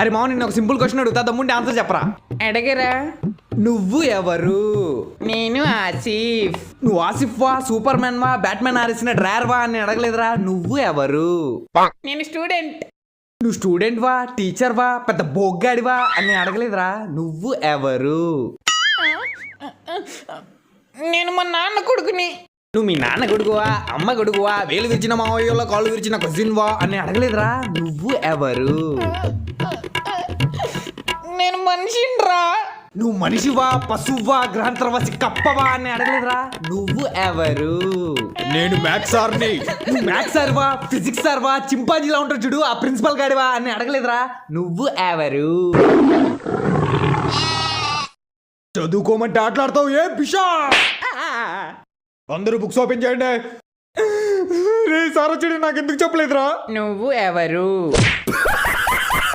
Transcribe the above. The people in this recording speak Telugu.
అరే మామ నిన్న ఒక సింపుల్ క్వశ్చన్ అడుగుతా దమ్ముంటే ఆన్సర్ చెప్పరా. అడగరా. నువ్వు ఎవరు? నేను ఆసిఫ్. నువ్వు ఆసిఫ్ వా, సూపర్ మ్యాన్ వా, బ్యాట్మెన్ ఆరేసిన డ్రైవర్ వా అని అడగలేదురా. నువ్వు ఎవరు? నేను స్టూడెంట్. నువ్వు స్టూడెంట్ వా, టీచర్ వా, పెద్ద బొగ్గాడివా అని అడగలేదురా. నువ్వు ఎవరు? నేను మా నాన్న కొడుకుని. నువ్వు మీ నాన్న కొడుకువా, అమ్మ కొడుకువా, వేలు విరిచిన మావయ్యలో కాళ్ళు విరిచిన కజిన్ వా అని అడగలేదురా. నువ్వు ఎవరు? నేను మనిషిరా. నువ్వు మనిషివా, పశువా, గ్రహాంతరవాసి కప్పవా అని అడగలేదురా. నువ్వు ఎవరు? నేను మ్యాథ్స్ సార్ని. నువ్వు మ్యాథ్స్ సార్వా, ఫిజిక్స్ సార్వా, చింపాంజీలా ఉంటాడు చూడు ఆ ప్రిన్సిపల్ గాడివా అని అడగలేదురా. నువ్వు ఎవరు? చదువుకోమంటే ఆటలాడతావు ఏ పిషా. అందరూ బుక్స్ ఓపెన్ చేయండి. రే సార్ వచ్చి నాకు ఎందుకు చెప్పలేదురా. నువ్వు ఎవరు?